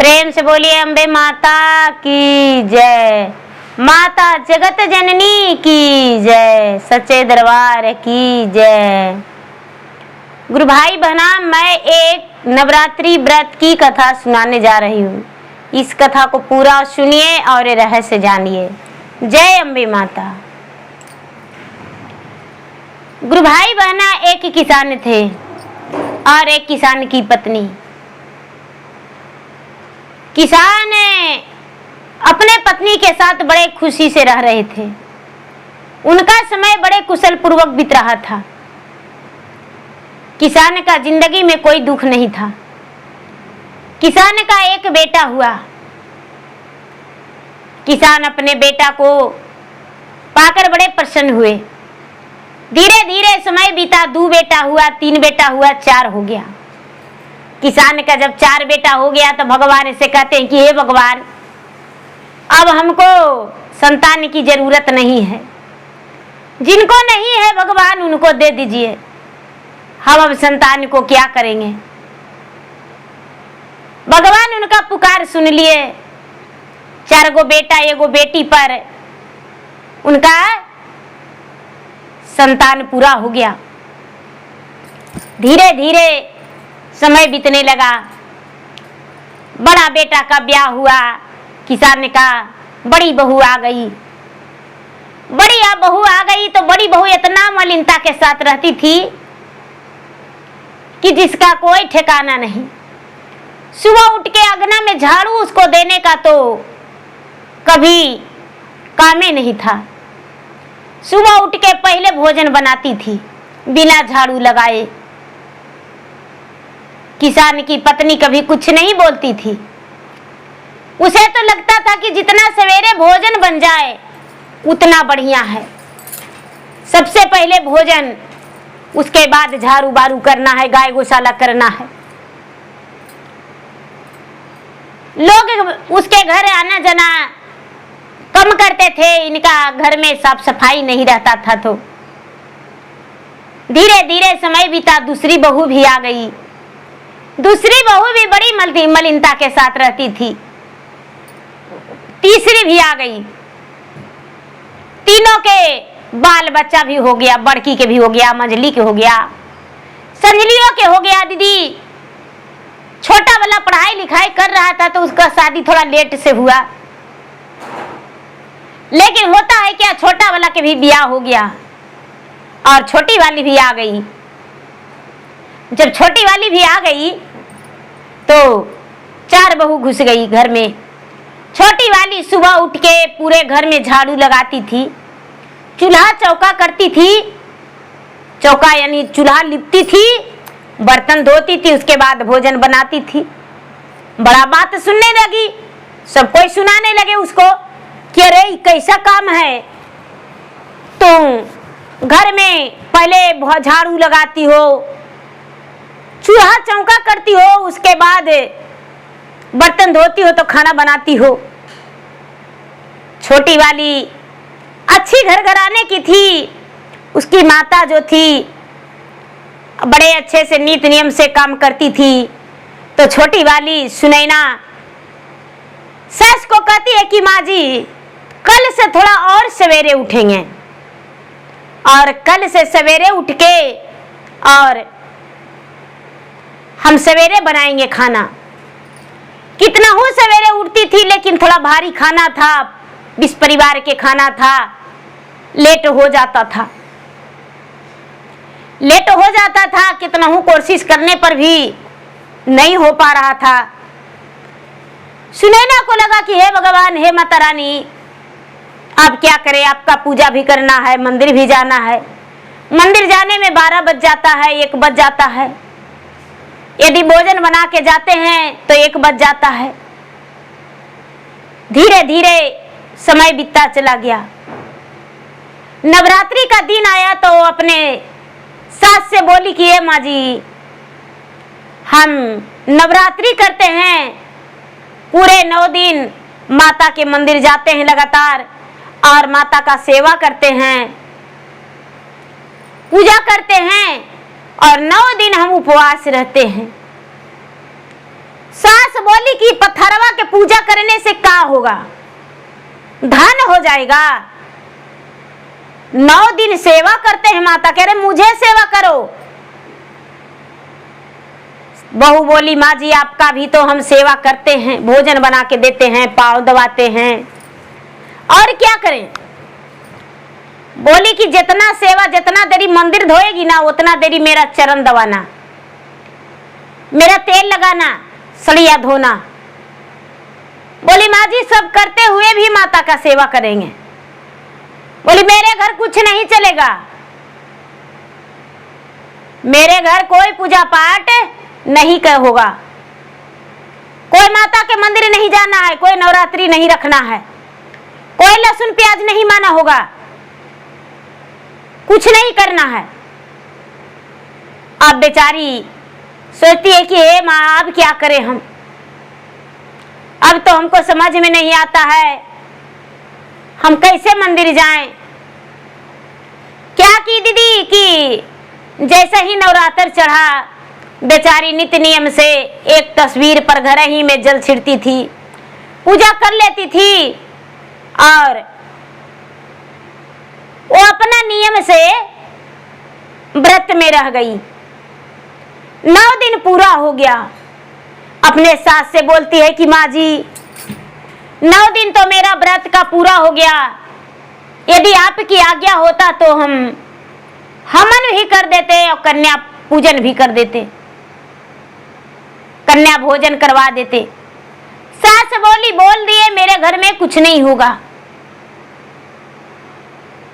प्रेम से बोलिए अम्बे माता की जय। माता जगत जननी की जय। सच्चे दरबार की जय। गुरु भाई बहना, मैं एक नवरात्रि व्रत की कथा सुनाने जा रही हूँ। इस कथा को पूरा सुनिए और रहस्य जानिए। जय अम्बे माता। गुरु भाई बहना, एक किसान थे और एक किसान की पत्नी। किसान अपने पत्नी के साथ बड़े खुशी से रह रहे थे। उनका समय बड़े कुशल पूर्वक बीत रहा था। किसान का जिंदगी में कोई दुख नहीं था। किसान का एक बेटा हुआ। किसान अपने बेटा को पाकर बड़े प्रसन्न हुए। धीरे धीरे समय बीता। 2 बेटा हुआ, 3 बेटा हुआ, 4 हो गया। किसान का जब 4 बेटा हो गया तो भगवान से कहते हैं कि हे भगवान, अब हमको संतान की जरूरत नहीं है। जिनको नहीं है भगवान उनको दे दीजिए। हम अब संतान को क्या करेंगे। भगवान उनका पुकार सुन लिए। 4 गो बेटा 1 गो बेटी पर उनका संतान पूरा हो गया। धीरे धीरे समय बीतने लगा। बड़ा बेटा का ब्याह हुआ। किसान का बड़ी बहू आ गई। बड़ी बहू आ गई तो बड़ी बहू इतना मलिनता के साथ रहती थी कि जिसका कोई ठिकाना नहीं। सुबह उठ के अंगना में झाड़ू उसको देने का तो कभी काम ही नहीं था। सुबह उठ के पहले भोजन बनाती थी बिना झाड़ू लगाए। किसान की पत्नी कभी कुछ नहीं बोलती थी। उसे तो लगता था कि जितना सवेरे भोजन बन जाए उतना बढ़िया है। सबसे पहले भोजन, उसके बाद झाड़ू बारू करना है, गाय गौशाला करना है। लोग उसके घर आना जाना कम करते थे। इनका घर में साफ सफाई नहीं रहता था। तो धीरे धीरे समय बीता। दूसरी बहू भी आ गई। दूसरी बहू भी बड़ी मलिनता के साथ रहती थी। तीसरी भी आ गई। तीनों के बाल बच्चा भी हो गया। बड़की के भी हो गया, मंझली के हो गया, संजलियों के हो गया। दीदी छोटा वाला पढ़ाई लिखाई कर रहा था तो उसका शादी थोड़ा लेट से हुआ। लेकिन होता है क्या, छोटा वाला के भी ब्याह हो गया और छोटी वाली भी आ गई। जब छोटी वाली भी आ गई तो 4 बहू घुस गई घर में। छोटी वाली सुबह उठ के पूरे घर में झाड़ू लगाती थी, चूल्हा चौका करती थी। चौका यानी चूल्हा लिपती थी, बर्तन धोती थी, उसके बाद भोजन बनाती थी। बड़ा बात सुनने लगी। सब कोई सुनाने लगे उसको कि अरे कैसा काम है, तुम घर में पहले झाड़ू लगाती हो, चूल्हा चौका करती हो, उसके बाद बर्तन धोती हो तो खाना बनाती हो। छोटी वाली अच्छी घर घराने की थी। उसकी माता जो थी बड़े अच्छे से नीत नियम से काम करती थी। तो छोटी वाली सुनैना सास को कहती है कि माँ जी, कल से थोड़ा और सवेरे उठेंगे और कल से सवेरे उठ के और हम सवेरे बनाएंगे खाना। कितना हूँ सवेरे उठती थी लेकिन थोड़ा भारी खाना था, 20 परिवार के खाना था, लेट हो जाता था। लेट हो जाता था, कितना हूँ कोशिश करने पर भी नहीं हो पा रहा था। सुनैना को लगा कि हे भगवान, हे माता रानी, अब क्या करें, आपका पूजा भी करना है, मंदिर भी जाना है। मंदिर जाने में 12 बज जाता है, 1 बज जाता है। यदि भोजन बना के जाते हैं तो 1 बज जाता है। धीरे धीरे समय बीतता चला गया। नवरात्रि का दिन आया तो अपने सास से बोली कि ये माँ जी, हम नवरात्रि करते हैं, पूरे 9 दिन माता के मंदिर जाते हैं लगातार और माता का सेवा करते हैं, पूजा करते हैं और 9 दिन हम उपवास रहते हैं। सास बोली कि पत्थरवा के पूजा करने से क्या होगा, धन हो जाएगा। 9 दिन सेवा करते हैं माता, कह रहे मुझे सेवा करो। बहू बोली माँ जी आपका भी तो हम सेवा करते हैं, भोजन बना के देते हैं, पाँव दबाते हैं, और क्या करें। बोली कि जितना सेवा, जितना देरी मंदिर धोएगी ना उतना देरी मेरा चरण दबाना, मेरा तेल लगाना, सड़िया धोना। बोली माँ जी सब करते हुए भी माता का सेवा करेंगे। बोली मेरे घर कुछ नहीं चलेगा, मेरे घर कोई पूजा पाठ नहीं कर होगा, कोई माता के मंदिर नहीं जाना है, कोई नवरात्रि नहीं रखना है, कोई लहसुन प्याज नहीं माना होगा, कुछ नहीं करना है। अब बेचारी सोचती है कि हे माँ अब क्या करें हम, अब तो हमको समझ में नहीं आता है हम कैसे मंदिर जाएं। क्या की दीदी कि जैसे ही नवरात्र चढ़ा बेचारी नित्य नियम से एक तस्वीर पर घर ही में जल छिड़ती थी, पूजा कर लेती थी, और वो अपना नियम से व्रत में रह गई। 9 दिन पूरा हो गया। अपने सास से बोलती है कि माँ जी 9 दिन तो मेरा व्रत का पूरा हो गया, यदि आपकी आज्ञा होता तो हम हवन भी कर देते और कन्या पूजन भी कर देते, कन्या भोजन करवा देते। सास बोली बोल दिए मेरे घर में कुछ नहीं होगा।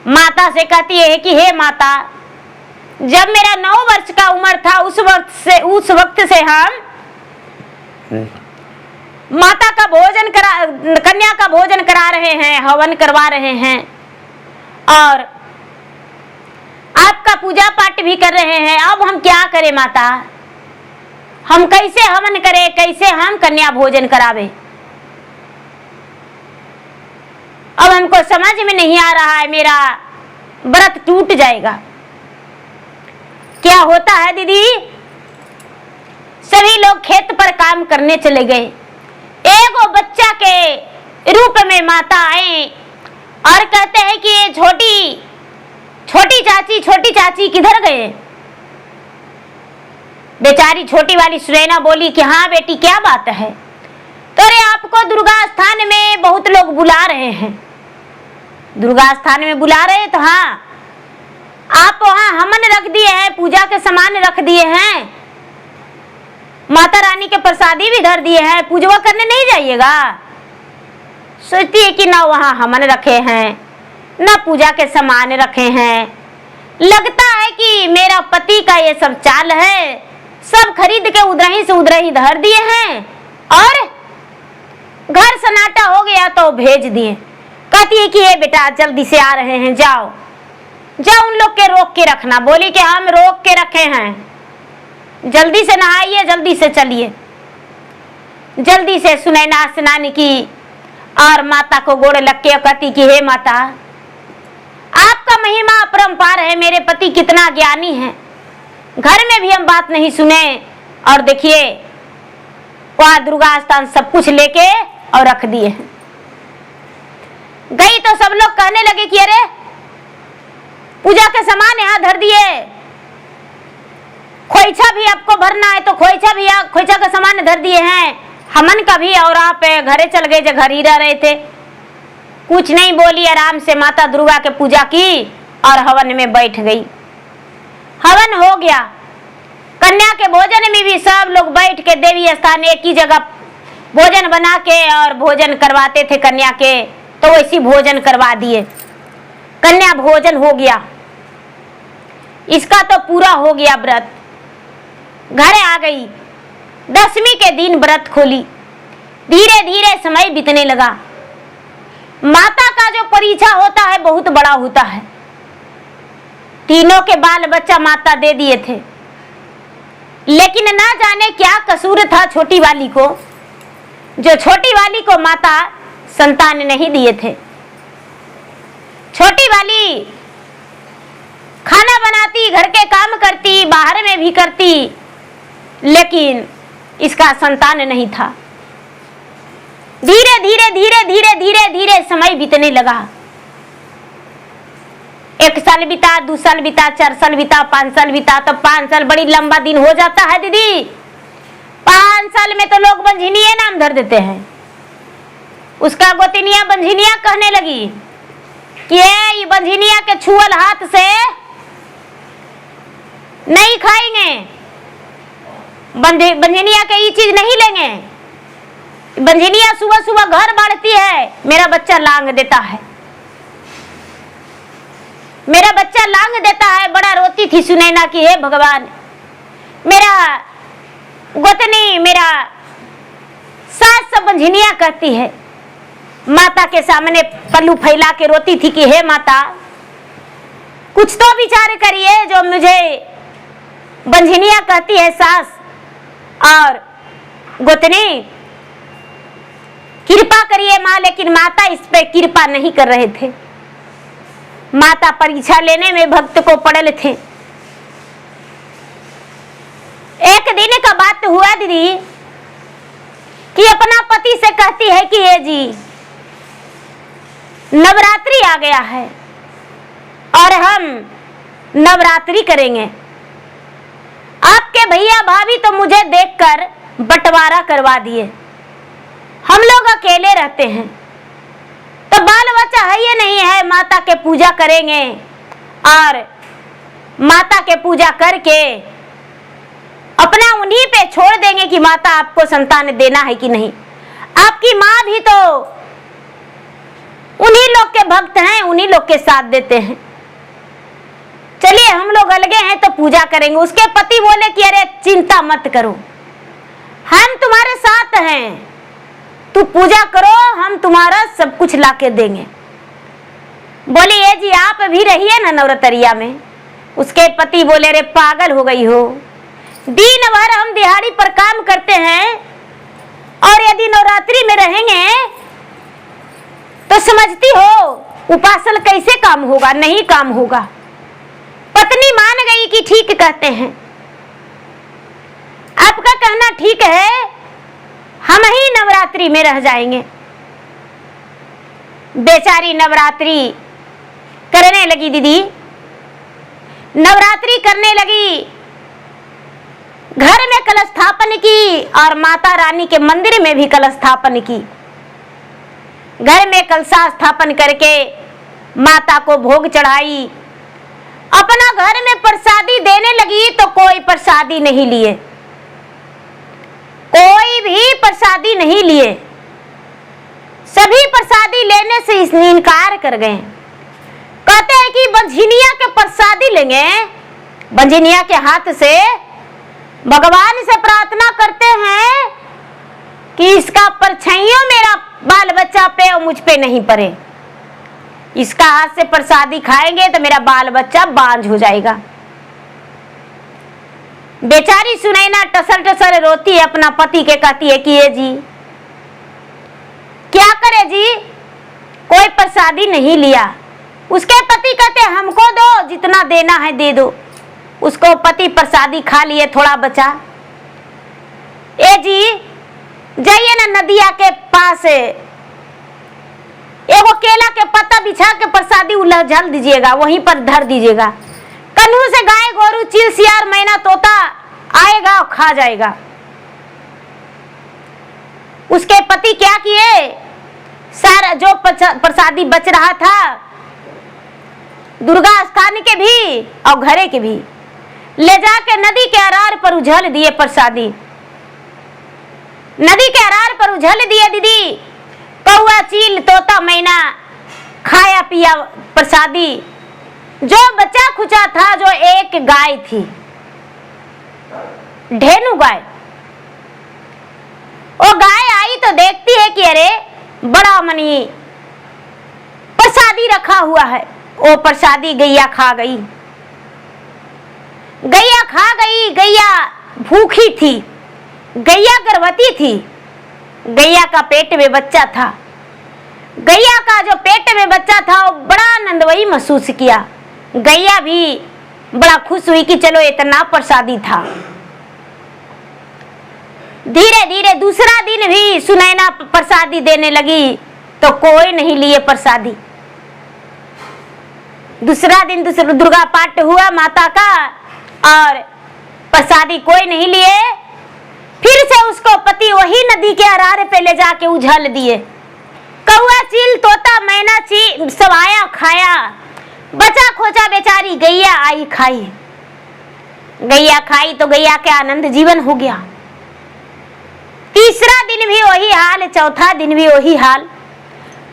माता से कहती है कि हे माता जब मेरा 9 वर्ष का उम्र था उस वक्त से हम माता का भोजन कन्या का भोजन करा रहे हैं, हवन करवा रहे हैं, और आपका पूजा पाठ भी कर रहे हैं। अब हम क्या करें माता, हम कैसे हवन करें, कैसे हम कन्या भोजन करावे। अब हमको समझ में नहीं आ रहा है, मेरा व्रत टूट जाएगा। क्या होता है दीदी, सभी लोग खेत पर काम करने चले गए। एगो बच्चा के रूप में माता आए और कहते हैं कि ये छोटी चाची किधर गए। बेचारी छोटी वाली सुनैना बोली कि हाँ बेटी क्या बात है। तो अरे आपको दुर्गा स्थान में बहुत लोग बुला रहे हैं। दुर्गा स्थान में बुला रहे तो हाँ आप वहां हवन रख दिए हैं, पूजा के सामान रख दिए हैं, माता रानी के प्रसादी भी धर दिए हैं, पूजा करने नहीं जाइएगा। सोचती है कि ना वहां हवन रखे हैं ना पूजा के सामान रखे हैं। लगता है कि मेरा पति का ये सब चाल है, सब खरीद के उधर से उधर ही धर दिए हैं और घर सन्नाटा हो गया तो भेज दिए। कहती है कि ये बेटा जल्दी से आ रहे हैं, जाओ जाओ उन लोग के रोक के रखना। बोली कि हम रोक के रखे हैं, जल्दी से नहाइए, जल्दी से चलिए। जल्दी से सुनैना स्नान की और माता को गोड़ लग के कहती कि हे माता आपका महिमा अपरंपार है, मेरे पति कितना ज्ञानी है, घर में भी हम बात नहीं सुने और देखिए वहां दुर्गा स्थान सब कुछ लेके और रख दिए हैं। गई तो सब लोग कहने लगे कि अरे पूजा के सामान यहाँ धर दिए, खोइछा भी आपको भरना है तो खोइछा का सामान धर दिए हैं, हमन का भी, और आप घरे चल गए जो घर ही रह रहे थे। कुछ नहीं बोली, आराम से माता दुर्गा के पूजा की और हवन में बैठ गई। हवन हो गया, कन्या के भोजन में भी सब लोग बैठ के देवी स्थान एक ही जगह भोजन बना के और भोजन करवाते थे कन्या के, तो वैसी भोजन करवा दिए। कन्या भोजन हो गया, इसका तो पूरा हो गया व्रत। घर आ गई, 10वीं के दिन व्रत खोली। धीरे धीरे समय बीतने लगा। माता का जो परीक्षा होता है बहुत बड़ा होता है। तीनों के बाल बच्चा माता दे दिए थे, लेकिन ना जाने क्या कसूर था छोटी वाली को, जो छोटी वाली को माता संतान नहीं दिए थे। छोटी वाली खाना बनाती, घर के काम करती, बाहर में भी करती, लेकिन इसका संतान नहीं था। धीरे धीरे धीरे धीरे धीरे धीरे समय बीतने लगा। 1 साल बीता, 2 साल बीता, 4 साल बीता, 5 साल बीता। तो 5 साल बड़ी लंबा दिन हो जाता है दीदी। 5 साल में तो लोग बंझिनिया नाम धर देते हैं। उसका गोतिनिया बंझिनिया कहने लगी कि ये बंझिनिया के छुअल हाथ से नहीं खाएंगे, बंझिनिया के ये चीज नहीं लेंगे। बंझिनिया सुबह सुबह घर बांटती है, मेरा बच्चा लांग देता है, मेरा बच्चा लांग देता है। बड़ा रोती थी सुनैना की, हे भगवान, मेरा गोतनी, मेरा सास सब बंझिनिया कहती है। माता के सामने पल्लू फैला के रोती थी कि हे माता, कुछ तो विचार करिए, जो मुझे बंझिनिया कहती है सास और गोतनी, कृपा करिए माँ। लेकिन माता इस पे कृपा नहीं कर रहे थे। माता परीक्षा लेने में भक्त को पड़े थे। एक दिन का बात हुआ दीदी कि अपना पति से कहती है कि ये जी नवरात्रि आ गया है और हम नवरात्रि करेंगे। आपके भैया भाभी तो मुझे देखकर बंटवारा करवा दिए, हम लोग अकेले रहते हैं, तो बाल बच्चा है ये नहीं है। माता के पूजा करेंगे और माता के पूजा करके अपना उन्हीं पे छोड़ देंगे कि माता आपको संतान देना है कि नहीं। आपकी माँ भी तो उन्हीं लोग के भक्त हैं, उन्हीं लोग के साथ देते हैं। चलिए हम लोग अलगे हैं तो पूजा करेंगे। उसके पति बोले कि अरे चिंता मत करो, हम तुम्हारे साथ हैं, तू पूजा करो, हम तुम्हारा सब कुछ लाके देंगे। बोले ये जी आप भी रहिए ना नवरात्रिया में। उसके पति बोले रे पागल हो गई हो, दिन भर हम दिहाड़ी पर काम करते हैं और यदि नवरात्रि में रहेंगे तो समझती हो उपासन कैसे काम होगा, नहीं काम होगा। पत्नी मान गई कि ठीक कहते हैं, आपका कहना ठीक है, हम ही नवरात्रि में रह जाएंगे। बेचारी नवरात्रि करने लगी दीदी, नवरात्रि करने लगी। घर में कलश स्थापन की और माता रानी के मंदिर में भी कलश स्थापन की। घर में कलशा स्थापन करके माता को भोग चढ़ाई। अपना घर में प्रसादी देने लगी तो कोई प्रसादी नहीं लिए, कोई भी प्रसादी नहीं लिए। सभी प्रसादी लेने से इसने इनकार कर गए। कहते हैं कि बंझिनिया के प्रसादी लेंगे, बंझिनिया के हाथ से भगवान से प्रार्थना करते हैं कि इसका परछाइयों मेरा बाल बच्चा पे और मुझ पे नहीं पड़े। इसका हाथ से प्रसादी खाएंगे तो मेरा बाल बच्चा बांझ हो जाएगा। बेचारी सुनैना टसल टसल रोती है, अपना पति के कहती है कि ये जी क्या करे जी, कोई प्रसादी नहीं लिया। उसके पति कहते हमको दो, जितना देना है दे दो। उसको पति प्रसादी खा लिए, थोड़ा बचा। ए जी जाइए ना नदिया के पास, एगो केला के पत्ता बिछा के प्रसादी उलझल दीजिएगा, वहीं पर धर दीजिएगा। कन्हू से गाय गोरू चील सियार मैना तोता आएगा और खा जाएगा। उसके पति क्या किए, सारा जो प्रसादी बच रहा था दुर्गा स्थान के भी और घरे के भी ले जाके नदी के अरार पर उझल दिए। प्रसादी नदी के अरार पर उझल दिए दीदी। कौआ चील तोता मैना खाया पिया प्रसादी। जो बचा खुचा था, जो एक गाय थी, ढेनू गाय, वो गाय आई तो देखती है कि अरे बड़ा मनी प्रसादी रखा हुआ है। वो प्रसादी गैया खा गई। गैया खा गई। गैया भूखी थी, गैया गर्भवती थी, गैया का पेट में बच्चा था। गैया का जो पेट में बच्चा था वो बड़ा आनंदमयी महसूस किया। गैया भी बड़ा खुश हुई कि चलो इतना प्रसादी था। धीरे धीरे दूसरा दिन भी सुनैना प्रसादी देने लगी तो कोई नहीं लिए प्रसादी। दूसरा दिन दुर्गा पाठ हुआ माता का और प्रसादी कोई नहीं लिए। फिर से उसको पति वही नदी के अरारे पे ले जाके उझल दिए। कौआ चील तोता मैना सब आया खाया, बचा खोचा बेचारी गैया आई खाई। गैया खाई तो गैया के आनंद जीवन हो गया। तीसरा दिन भी वही हाल, चौथा दिन भी वही हाल,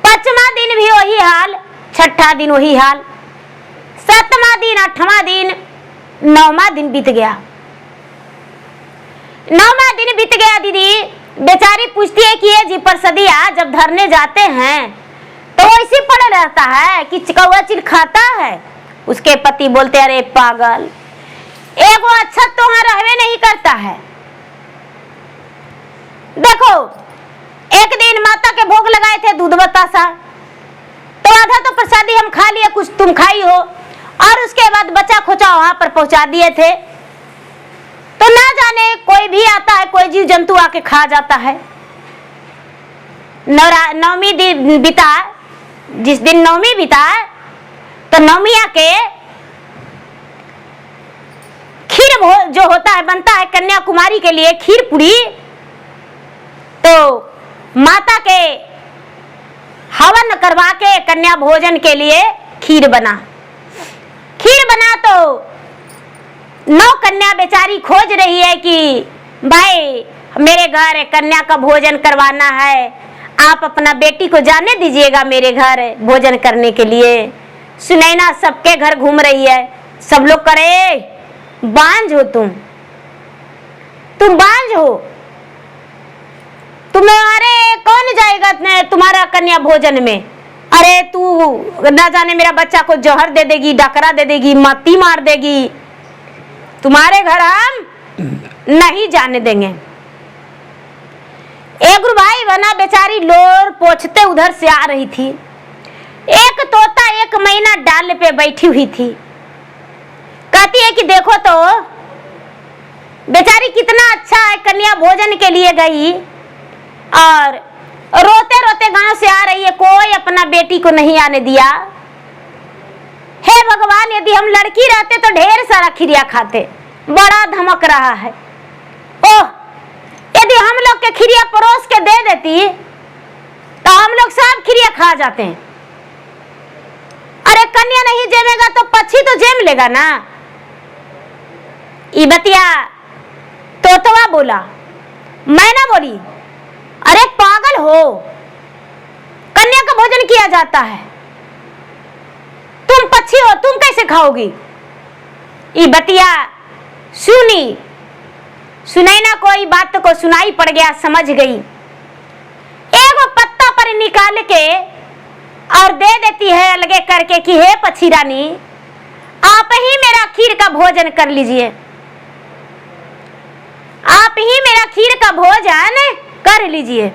पांचवा दिन भी वही हाल, छठा दिन वही हाल, सातवां दिन, आठवां दिन, नौवां दिन बीत गया। नौवां दिन बीत गया। दीदी बेचारी पूछती है कि ये जी परसदिया जब धरने जाते हैं तो ऐसे पड़ा रहता है कि कौआ चिल खाता है। उसके पति बोलते अरे पागल, एक वो अच्छा तो वहां रहवे नहीं करता है। देखो एक दिन माता के भोग लगाए थे दूध बतासा, तो आधा तो प्रसादी हम खा लिए, कुछ तुम खाई हो, और उसके बाद बचा खोचा वहां पर पहुंचा दिए थे। तो ना जाने कोई भी आता है, कोई जीव जंतु आके खा जाता है। नवमी दिन बीता, जिस दिन नवमी बीता तो नवमी आके खीर जो होता है बनता है कन्याकुमारी के लिए खीर पूरी। तो माता के हवन करवा के कन्या भोजन के लिए खीर बना। खीर बना तो 9 कन्या बेचारी खोज रही है कि भाई मेरे घर कन्या का भोजन करवाना है, आप अपना बेटी को जाने दीजिएगा मेरे घर भोजन करने के लिए। सुनैना सबके घर घूम रही है, सब लोग करे बांझ हो तुम बांझ हो, तुम्हारे कौन जाएगा तुम्हारा कन्या भोजन में। अरे तू ना जाने मेरा बच्चा को जहर दे देगी, डकरा दे देगी, मत्ती मार देगी, तुम्हारे घर हम नहीं जाने देंगे। एक भाई बना बेचारी लोर पोछते उधर से आ रही थी। एक तोता 1 महीना डाल पे बैठी हुई थी। कहती है कि देखो तो बेचारी कितना अच्छा है, कन्या भोजन के लिए गई और रोते रोते गांव से आ रही है, कोई अपना बेटी को नहीं आने दिया। हे भगवान, यदि हम लड़की रहते तो ढेर सारा खिरिया खाते, बड़ा धमक रहा है। ओह, यदि हम लोग के खिरिया परोस के दे देती तो हम लोग सब खिरिया खा जाते हैं। अरे कन्या नहीं जेमेगा तो पक्षी तो जेम लेगा ना। ई बतिया तोतवा बोला, मैं ना बोली। अरे पागल हो, कन्या का भोजन किया जाता है, तुम पक्षी हो, तुम कैसे खाओगी। ई बतिया सुनी, सुनैना कोई बात को सुनाई पड़ गया, समझ गई। एगो पत्ता पर निकाल के और दे देती है अलगे करके कि हे पक्षी रानी, आप ही मेरा खीर का भोजन कर लीजिए, आप ही मेरा खीर का भोजन कर लीजिए।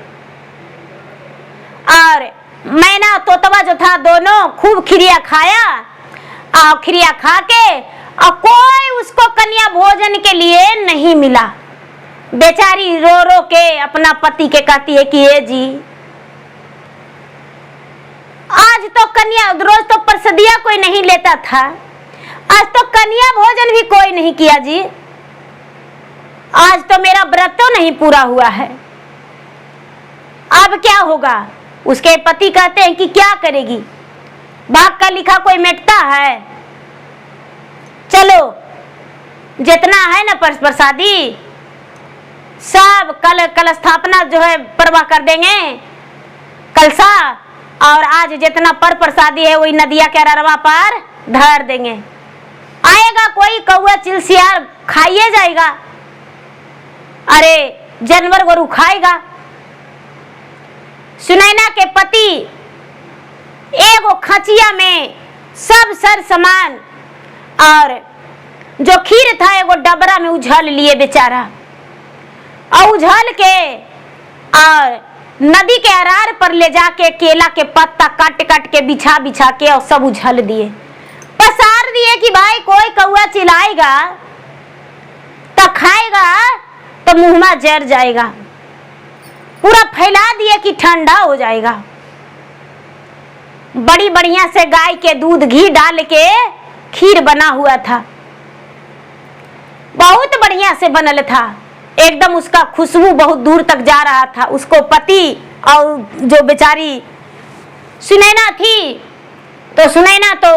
और मैना तोतवा जो था दोनों खूब खिरिया खाया, और खिरिया खा के और कोई उसको कन्या भोजन के लिए नहीं मिला। बेचारी रो रो के अपना पति के कहती है कि ये जी आज तो कन्या, रोज तो परसदिया कोई नहीं लेता था, आज तो कन्या भोजन भी कोई नहीं किया जी, आज तो मेरा व्रत तो नहीं पूरा हुआ है, अब क्या होगा। उसके पति कहते हैं कि क्या करेगी, भाग का लिखा कोई मिटता है, चलो जितना है ना प्रसादी सब कल स्थापना जो है परवा कर देंगे कलसा, और आज जितना प्रसादी है वही नदिया के अररवा पर धर देंगे। आएगा कोई कौआ चिलसियार खाइए जाएगा, अरे जानवर गोरू खाएगा। सुनैना के पति एगो खचिया में सब सर सामान और जो खीर था एगो डबरा में उझल लिए बेचारा, और उझल के और नदी के अरार पर ले जाके केला के पत्ता काट काट के बिछा बिछा के और सब उझल दिए, पसार दिए कि भाई कोई कौआ चिल्लाएगा तो खाएगा तो मुंह में जर जाएगा, पूरा फैला दिए कि ठंडा हो जाएगा। बड़ी बढ़िया से गाय के दूध घी डाल के खीर बना हुआ था, बहुत बढ़िया से बनल था, एकदम उसका खुशबू बहुत दूर तक जा रहा था। उसको पति और जो बेचारी सुनैना थी, तो सुनैना तो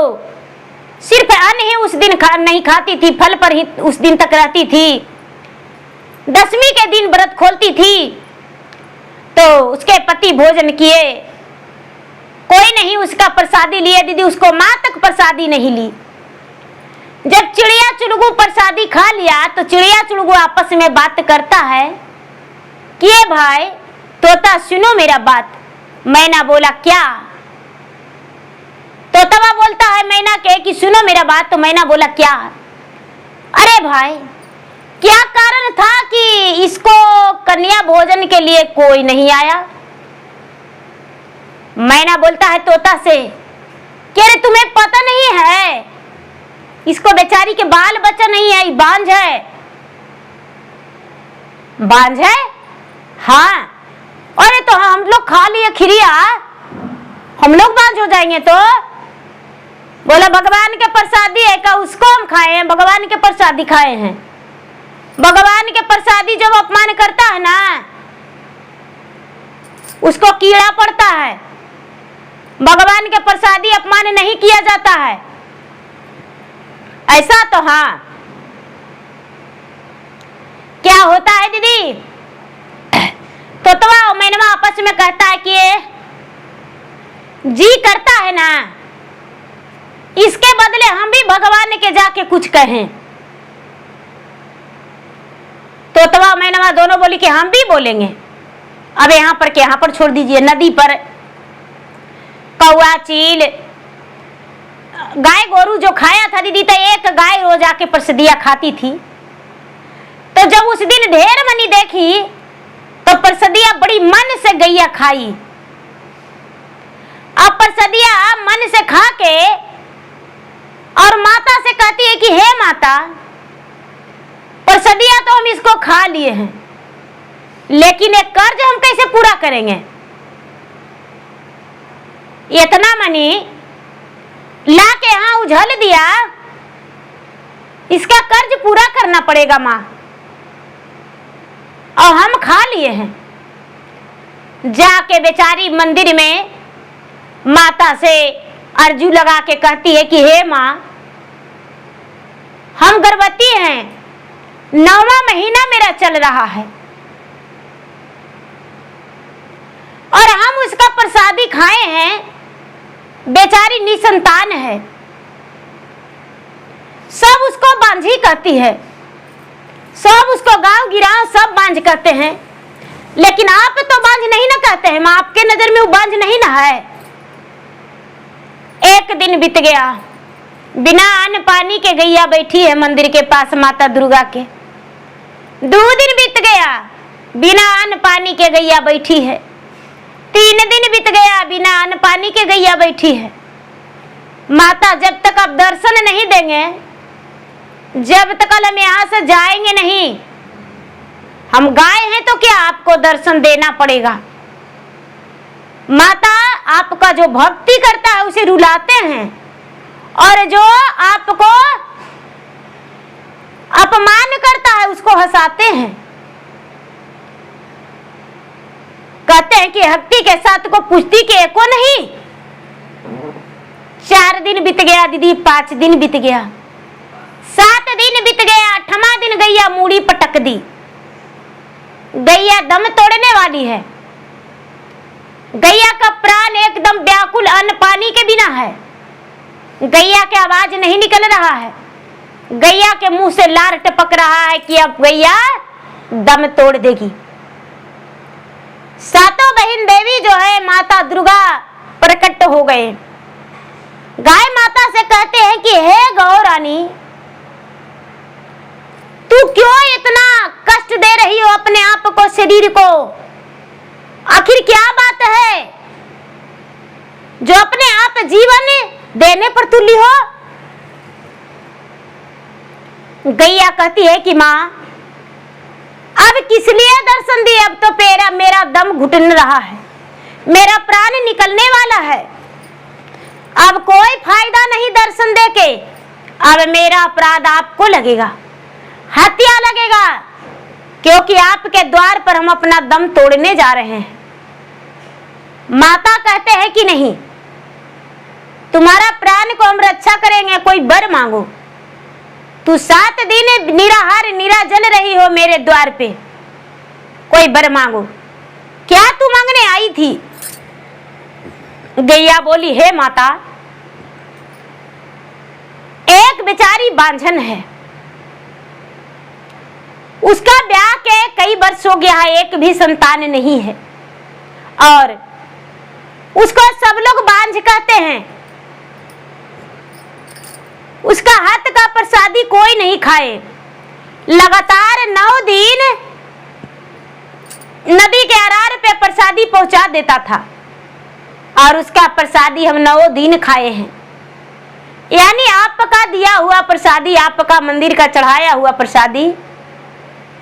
सिर्फ अन्न ही उस दिन नहीं खाती थी, फल पर ही उस दिन तक रहती थी। दशमी के दिन व्रत खोलती थी, तो उसके पति भोजन किए, कोई नहीं उसका प्रसादी लिए। दीदी उसको माँ तक प्रसादी नहीं ली। जब चिड़िया चुड़गू प्रसादी खा लिया तो चिड़िया चुड़गू आपस में बात करता है कि भाई तोता सुनो मेरा बात। मैना बोला क्या? तोता बोलता है मैना के कि सुनो मेरा बात। तो मैना बोला क्या? अरे भाई क्या कारण था कि इसको कन्या भोजन के लिए कोई नहीं आया? मैना बोलता है तोता से कि अरे तुम्हें पता नहीं है, इसको बेचारी के बाल बच्चा नहीं है, बांझ है। बांझ है? हाँ। अरे तो हम लोग खा लिए खिरिया, हम लोग बांझ हो जाएंगे? तो बोला भगवान के प्रसादी है का, उसको हम खाए हैं, भगवान के प्रसादी खाए हैं। भगवान के प्रसादी जब अपमान करता है ना, उसको कीड़ा पड़ता है। भगवान के प्रसादी अपमान नहीं किया जाता है, ऐसा तो हाँ। क्या होता है दीदी, तोतवा और मैनवा आपस में कहता है कि जी करता है ना, इसके बदले हम भी भगवान के जाके कुछ कहें। तोतवा मैनवा दोनों बोली कि हम भी बोलेंगे। अब यहाँ पर के यहाँ पर छोड़ दीजिए, नदी पर कौआ चील गाय गोरू जो खाया था दीदी, तो एक गाय रोज आके प्रसादिया खाती थी। तो जब उस दिन ढेर मनी देखी तो प्रसादिया बड़ी मन से गैया खाई। अब प्रसादिया मन से खा के और माता से कहती है कि हे माता, प्रसादिया तो हम इसको खा लिए हैं, लेकिन एक कर्ज हम कैसे पूरा करेंगे? इतना मनी ला के यहाँ उझल दिया, इसका कर्ज पूरा करना पड़ेगा माँ, और हम खा लिए हैं। जाके बेचारी मंदिर में माता से अर्जू लगा के कहती है कि हे माँ, हम गर्भवती हैं, 9वां महीना मेरा चल रहा है और हम उसका प्रसादी खाए हैं, बेचारी निसंतान है। सब उसको बांझी कहती है, सब उसको गांव गिराव सब बांझ कहते हैं, लेकिन आप तो बांझ नहीं ना कहते हैं माँ, आपके नजर में वो बांझ नहीं ना है। एक दिन बीत गया, बिना अन्न पानी के गैया बैठी है मंदिर के पास माता दुर्गा के। 2 दिन बीत गया, बिना अन्न पानी के गैया बैठी है। 3 दिन बीत गया, बिना अन्न पानी के गैया बैठी है। माता जब तक आप दर्शन नहीं देंगे, जब तक हम यहाँ से जाएंगे नहीं, हम गाय हैं तो क्या आपको दर्शन देना पड़ेगा। माता आपका जो भक्ति करता है उसे रुलाते हैं, और जो आपको अपमान करता है उसको हंसाते हैं। कहते हैं कि हक्ति के साथ को पुश्ती के एको नहीं। 4 दिन बीत गया दीदी, 5 दिन बीत गया, 7 दिन बीत गया, 8वां दिन गैया मूड़ी पटक दी। गैया दम तोड़ने वाली है। गैया का प्राण एकदम व्याकुल अन्न पानी के बिना है। गैया के आवाज नहीं निकल रहा है, गैया के मुंह से लार टपक रहा है कि अब गैया दम तोड़ देगी। सातों बहन देवी जो है माता दुर्गा प्रकट हो गए। गाय माता से कहते हैं कि हे गौ रानी, तू क्यों इतना कष्ट दे रही हो अपने आप को, शरीर को? आखिर क्या बात है जो अपने आप जीवन देने पर तुली हो? गैया कहती है कि माँ, अब किस लिए दर्शन दिए? अब तो मेरा दम घुटन रहा है, मेरा प्राण निकलने वाला है, अब कोई फायदा नहीं दर्शन देके। अब मेरा अपराध आपको लगेगा, हत्या लगेगा, क्योंकि आपके द्वार पर हम अपना दम तोड़ने जा रहे हैं। माता कहते हैं कि नहीं, तुम्हारा प्राण को हम रक्षा करेंगे, कोई वर मांगो। तू 7 दिन निराहार निराजल रही हो मेरे द्वार पे, कोई वर मांगो। क्या तू मांगने आई थी? गैया बोली, हे माता, एक बेचारी बांझन है, उसका ब्याह के कई वर्ष हो गया है, एक भी संतान नहीं है, और उसको सब लोग बांझ कहते हैं। उसका हाथ का प्रसादी कोई नहीं खाए, लगातार 9 दिन नदी के अरार पे प्रसादी पहुंचा देता था, और उसका प्रसादी हम 9 दिन खाए हैं। यानी आपका दिया हुआ प्रसादी, आपका मंदिर का चढ़ाया हुआ प्रसादी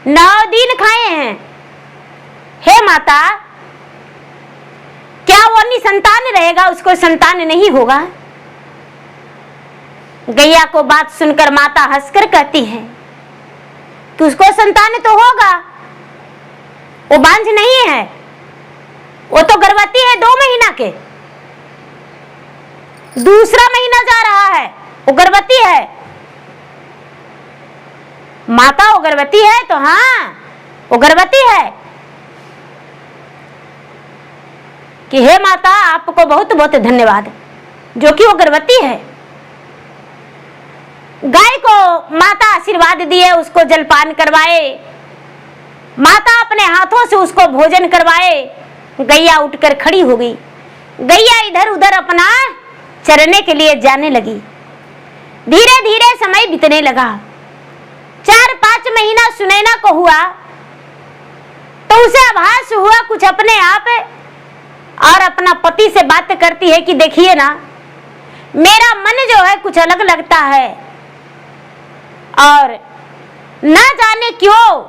9 दिन खाए हैं। हे माता, क्या वो निसंतान रहेगा? उसको संतान नहीं होगा? गैया को बात सुनकर माता हंसकर कहती है कि उसको संतान तो होगा, वो बांझ नहीं है, वो तो गर्भवती है 2 महीना के, दूसरा महीना जा रहा है, वो गर्भवती है। माता वो गर्भवती है तो हाँ, वो गर्भवती है कि हे माता, आपको बहुत बहुत धन्यवाद जो कि वो गर्भवती है। गाय को माता आशीर्वाद दिए, उसको जलपान करवाए, माता अपने हाथों से उसको भोजन करवाए। गैया उठकर खड़ी हो गई। गैया इधर उधर अपना चरने के लिए जाने लगी। धीरे धीरे समय बीतने लगा। 4-5 महीना सुनैना को हुआ तो उसे आभास हुआ कुछ अपने आप, और अपना पति से बात करती है कि देखिए ना, मेरा मन जो है कुछ अलग लगता है, और ना जाने क्यों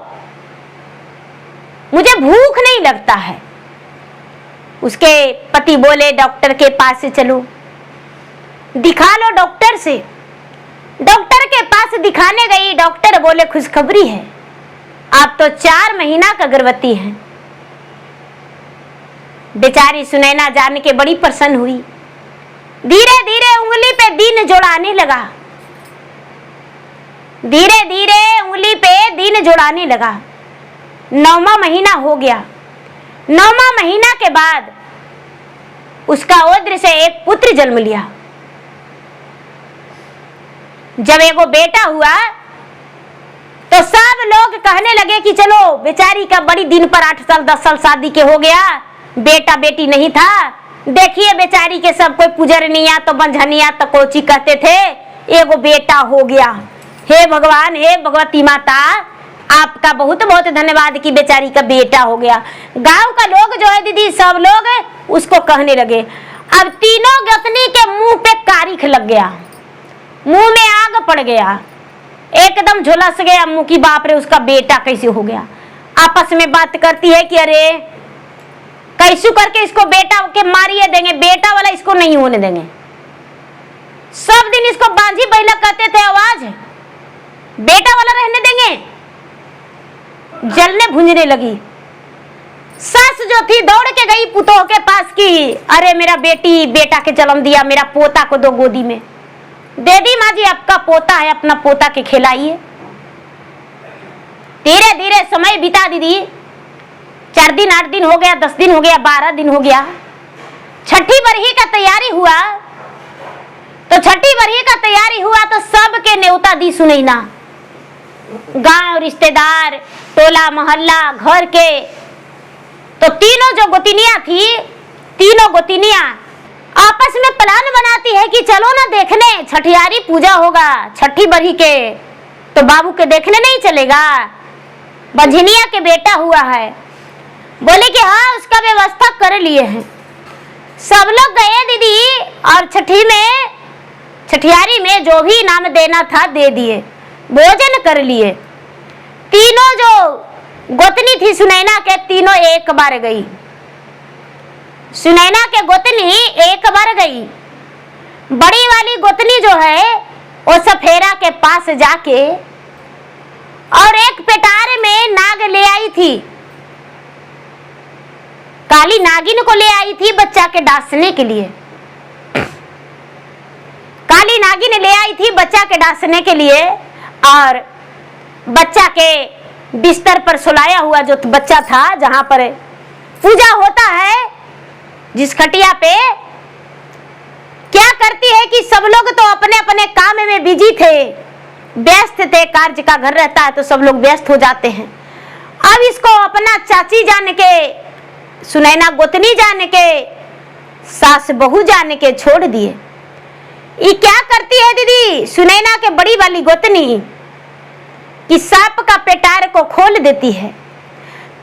मुझे भूख नहीं लगता है। उसके पति बोले, डॉक्टर के पास से चलो, दिखा लो डॉक्टर से। डॉक्टर के पास दिखाने गई। डॉक्टर बोले, खुशखबरी है, आप तो 4 महीना का गर्भवती हैं। बेचारी सुनैना जान के बड़ी प्रसन्न हुई। धीरे धीरे उंगली पे दिन जोड़ाने लगा, धीरे धीरे उंगली पे दिन जोड़ाने लगा। 9वां महीना हो गया। 9वां महीना के बाद उसका ओद्र से एक पुत्र जन्म लिया। जब एगो बेटा हुआ तो सब लोग कहने लगे कि चलो, बेचारी का बड़ी दिन पर 8 साल 10 साल शादी के हो गया, बेटा बेटी नहीं था, देखिए बेचारी के सब कोई पुजरनिया तो बंझनिया तो कोची कहते थे, एगो बेटा हो गया। हे भगवान, हे भगवती माता, आपका बहुत बहुत धन्यवाद कि बेचारी का बेटा हो गया। गांव का लोग जो है दीदी, सब लोग उसको कहने लगे। अब तीनों गतनी के मुंह पे कारिख लग गया, मुंह में आग पड़ गया, एकदम झुलस गया मुंह की, बाप रे उसका बेटा कैसे हो गया। आपस में बात करती है कि अरे कैसे करके इसको बेटा के मारिए देंगे, बेटा वाला इसको नहीं होने देंगे। सब दिन इसको बांझी बैला कहते थे, आवाज बेटा वाला रहने देंगे। जलने भुंजने लगी। सास जो थी दौड़ के गई पुतोह के पास की, अरे मेरा बेटी बेटा के जन्म दिया, मेरा पोता को दो गोदी में। दे दी माँ जी, आपका पोता है, अपना पोता के खिलाइए। धीरे धीरे समय बीता दीदी। 4 दिन 8 दिन हो गया, 10 दिन हो गया, 12 दिन हो गया। छठी बरही का तैयारी हुआ तो छठी बरही का तैयारी हुआ तो सबके न्योता दी सुनैना। गांव रिश्तेदार, टोला मोहल्ला, घर के। तो तीनों जो गोतिनियां थी, तीनों गोतिनियां आपस में प्लान बनाती है कि चलो ना देखने, छठियारी पूजा होगा छठी बरही के, तो बाबू के देखने नहीं चलेगा, बंझनिया के बेटा हुआ है। बोले कि हाँ, उसका व्यवस्था कर लिए हैं। सब लोग गए दीदी, और छठियारी में जो भी इनाम देना था दे दिए, भोजन कर लिए। तीनों जो गोतनी थी सुनैना के, तीनों एक बार गई। सुनैना के गोतनी एक बार गई। बड़ी वाली गोतनी जो है वो सफेरा के पास जाके और एक पेटार में नाग ले आई थी, काली नागिन को ले आई थी बच्चा के डांसने के लिए। काली नागिन ले आई थी बच्चा के डांसने के लिए और बच्चा के बिस्तर पर सुलाया हुआ जो बच्चा था, जहां पर पूजा होता है, जिस खटिया पे, क्या करती है कि सब लोग तो अपने अपने काम में बिजी थे, व्यस्त थे, कार्य का घर रहता है तो सब लोग व्यस्त हो जाते हैं। अब इसको अपना चाची जान के, सुनैना गोतनी जान के, सास बहू जान के छोड़ दिए। ये क्या करती है दीदी सुनैना के बड़ी वाली गोतनी कि सांप का पेटार को खोल देती है।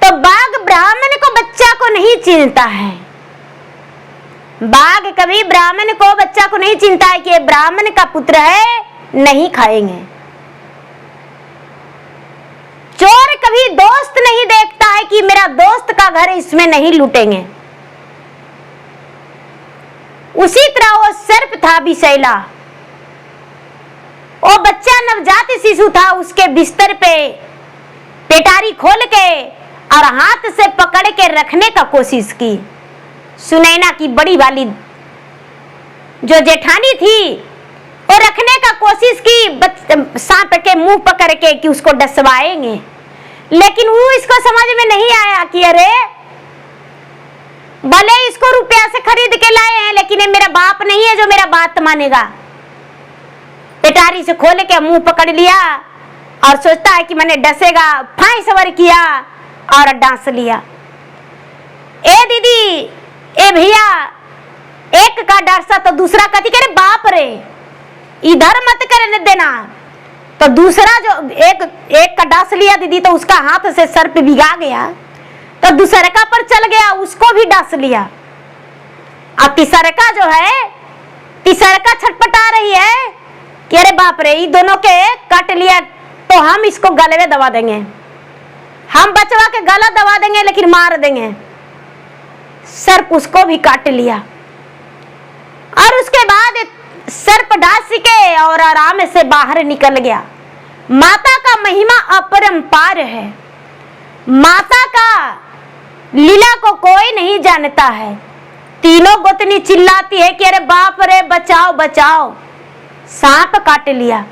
तो बाघ ब्राह्मण को बच्चा को नहीं चिन्हता है, बाघ कभी ब्राह्मण को बच्चा को नहीं चिन्हता है कि ये ब्राह्मण का पुत्र है, नहीं खाएंगे। चोर कभी दोस्त नहीं देखता है कि मेरा दोस्त का घर इसमें नहीं लूटेंगे। उसी तरह वो सर्प था विषैला, वो बच्चा नवजात शिशु था, उसके बिस्तर पे पेटारी खोल के और हाथ से पकड़ के रखने का कोशिश की। सुनैना की बड़ी वाली जो जेठानी थी वो रखने का कोशिश की सांप के मुंह पकड़ के कि उसको डसवाएंगे, लेकिन वो इसको समझ में नहीं आया कि अरे भले इसको रुपया से खरीद के लाए हैं लेकिन ये मेरा बाप नहीं है जो मेरा बात मानेगा। पेटारी से खोल के मुंह पकड़ लिया और सोचता है कि मैंने डसेगा, फाई सवर किया और डांस लिया। ए दीदी, ए भैया, एक का डरसा तो दूसरा कहती करे बाप रे इधर मत करने देना। तो दूसरा जो एक का डांस लिया दीदी, तो उसका हाथ से सर पे भिगा गया, तो दूसरका पर चल गया, उसको भी डांस लिया। अब तीसरका जो है, तीसरका छटपटा रही है कि अरे बाप रे ये दोनों के काट लिया तो हम इसको गले में दबा देंगे, हम बचवा के गला दबा देंगे लेकिन मार देंगे। सर्प उसको भी काट लिया और उसके बाद सर्प डांस के और आराम से बाहर निकल गया। माता का महिमा अपरंपार है, माता का लीला को कोई नहीं जानता है। तीनों गोतनी चिल्लाती है कि अरे बाप रे बचाओ बचाओ, सांप काट लिया,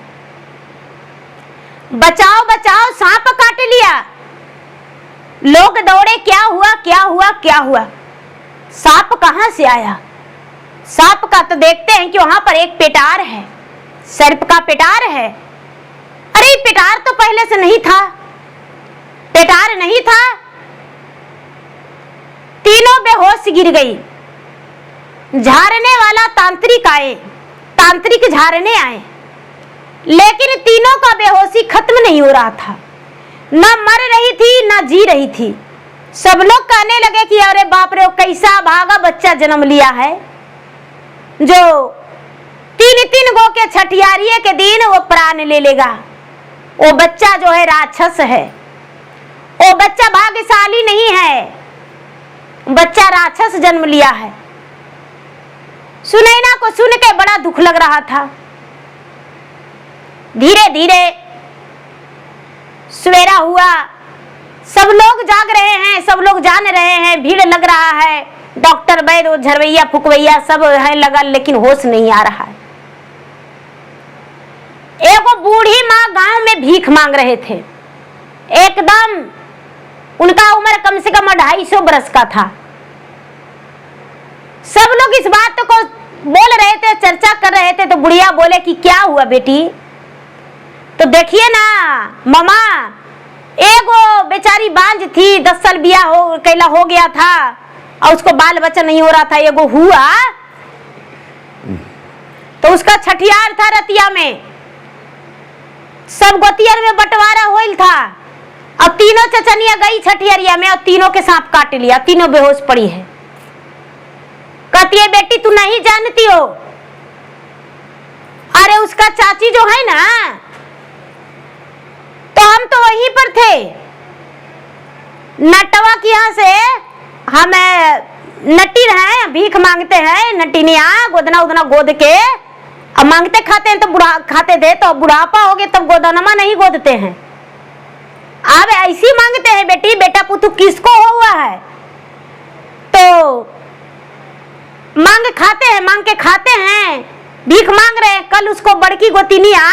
बचाओ बचाओ सांप काट लिया। लोग दौड़े, क्या हुआ क्या हुआ क्या हुआ, सांप कहां से आया। सांप का तो देखते हैं कि वहां पर एक पेटार है, सर्प का पेटार है। अरे पेटार तो पहले से नहीं था, पेटार नहीं था। तीनों बेहोश गिर गई। झाड़ने वाला तांत्रिक आए, तांत्रिक झाड़ने आए, लेकिन तीनों का बेहोशी खत्म नहीं हो रहा था, न मर रही थी न जी रही थी। सब लोग कहने लगे कि अरे बाप रे कैसा भागा बच्चा जन्म लिया है, जो तीन तीन गो के छठियारिये के दिन वो प्राण ले लेगा। वो बच्चा जो है राक्षस है, वो बच्चा भाग्यशाली नहीं है, बच्चा राक्षस जन्म लिया है। सुनैना को सुन के बड़ा दुख लग रहा था। धीरे धीरे सवेरा हुआ, सब लोग जाग रहे हैं, सब लोग जान रहे हैं, भीड़ लग रहा है, डॉक्टर वैद्य झरवैया फुकवैया सब है लगा, लेकिन होश नहीं आ रहा है। एक बूढ़ी माँ गांव में भीख मांग रहे थे, एकदम उनका उम्र कम से कम 250 बरस का था। सब लोग इस बात को बोल रहे थे, चर्चा कर रहे थे, तो बुढ़िया बोले कि क्या हुआ बेटी। तो देखिए ना मामा, एगो बेचारी बांझ थी, 10 साल बियाह हो कैला हो गया था और उसको बाल बच्चा नहीं हो रहा था, एगो हुआ तो उसका छठियार था रतिया में, सब गोतियर में बंटवारा होइल था और तीनों चचनिया गई छठियरिया में और तीनों के सांप काट लिया, तीनों बेहोश पड़ी है। कहती है बेटी तू नहीं जानती हो, अरे उसका चाची जो है ना, तो हम तो वहीं पर थे, नटवा के यहाँ से हम नटी हैं, भीख मांगते हैं, नटिनिया गोदना उदना गोद के अब मांगते खाते हैं तो बुढ़ा खाते थे, तो बुढ़ापा हो गए तब गोदनमा नहीं गोदते हैं। अब ऐसी मांगते हैं बेटी, बेटा पुतु किसको हुआ है तो मांग खाते हैं, मांग के खाते हैं, भीख मांग रहे हैं। कल उसको बड़की गोतिनिया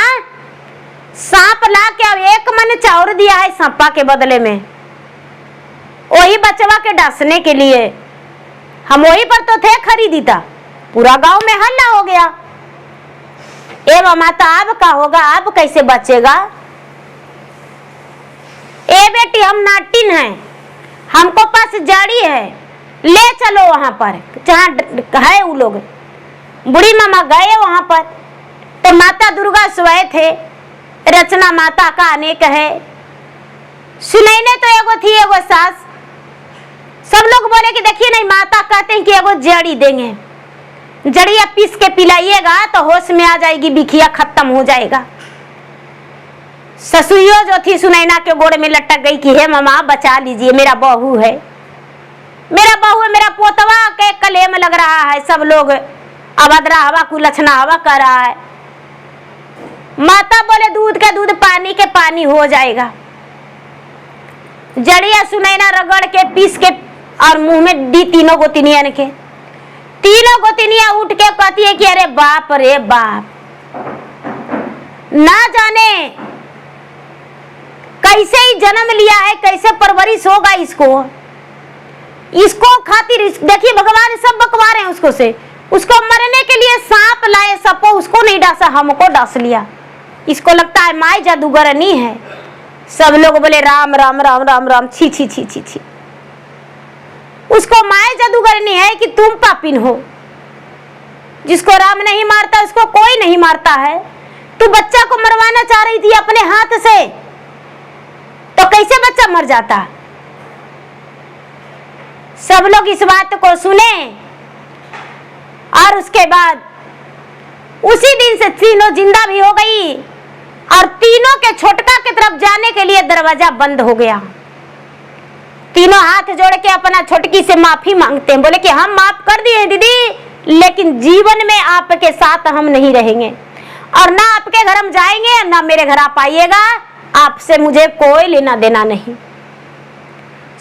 सांप ला के अब 1 मन चाउर दिया है सांपा के बदले में, वही बचवा के डसने के लिए। हम वही पर तो थे खरीदी था, पूरा गांव में हल्ला हो गया। ए माता अब का होगा, अब कैसे बचेगा? ए बेटी हम नाटिन हैं, हमको पास जड़ी है, ले चलो वहां पर जहाँ है वो लोग। बुढ़ी मामा गए वहां पर तो माता दुर्गा सोए थे, रचना माता का अनेक है। सुनैने तो एगो थी, एगो सास। सब लोग बोले कि देखिए नहीं, माता कहते हैं कि एगो जड़ी देंगे, जड़िया पीस के पिलाइएगा तो होश में आ जाएगी, बिखिया खत्म हो जाएगा। ससुरियो जो थी सुनैना के गोड़ में लटक गई कि हे मामा बचा लीजिए, मेरा बहू है, मेरा बहू है, मेरा पोतवा के कले में लग रहा है। सब लोग अभद्रा हवा कुलछना हवा कर रहा है। माता बोले दूध के दूध पानी के पानी हो जाएगा। जड़िया सुनैना रगड़ के पीस के और मुंह में दी तीनों गोतिनिया के। तीनों गोतिनिया उठ के कहती है कि अरे बाप रे बाप, ना जाने कैसे ही जन्म लिया है, कैसे परवरिश होगा इसको खातिर। देखिए भगवान सब बकवा रहे हैं उसको से, उसको मरने के लिए सांप लाए, सपो उसको नहीं डांसा, हमको डांस लिया। इसको लगता है माई जादूगरनी है। सब लोग बोले राम राम राम राम राम, छी छी छी छी छी। उसको माई जादूगरनी है कि तुम पापिन हो। जिसको राम नहीं मारता उसको कोई नहीं मारता है। तू बच्चा को मरवाना चाह रही थी अपने हाथ से, तो कैसे बच्चा मर जाता? सब लोग इस बात को सुने और उसके बाद उसी दिन से तीनों जिंदा भी हो गई और तीनों के छोटका की तरफ जाने के लिए दरवाजा बंद हो गया। तीनों हाथ जोड़ के अपना छोटकी से माफी मांगते हैं, बोले कि हम माफ कर दिए दीदी, लेकिन जीवन में आपके साथ हम नहीं रहेंगे और ना आपके घर हम जाएंगे ना मेरे घर आप आइएगा, आपसे मुझे कोई लेना देना नहीं।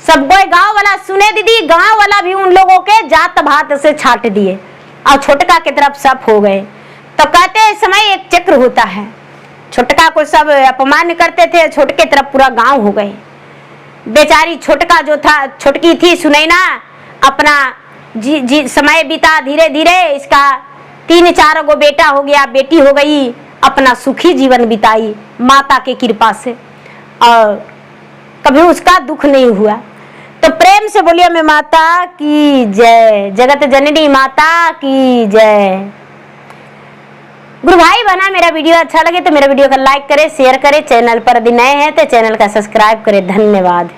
सब कोई गांव वाला सुने दीदी, गांव वाला भी उन लोगों के जात भात से छाट दिए और छोटका की तरफ सब हो गए। तो कहते हैं समय एक चक्र होता है, छोटका को सब अपमान करते थे, छोटके तरफ पूरा गांव हो गए। बेचारी छोटका जो था, छोटकी थी सुनैना, अपना समय बीता धीरे धीरे। इसका 3-4 गो बेटा हो गया, बेटी हो गई, अपना सुखी जीवन बिताई माता की कृपा से और कभी उसका दुख नहीं हुआ। तो प्रेम से बोलिए मैं माता की जय, जगत जननी माता की जय। गुरु भाई बना मेरा वीडियो अच्छा लगे तो मेरा वीडियो को लाइक करें, शेयर करें। चैनल पर यदि नए हैं तो चैनल का सब्सक्राइब करें। धन्यवाद।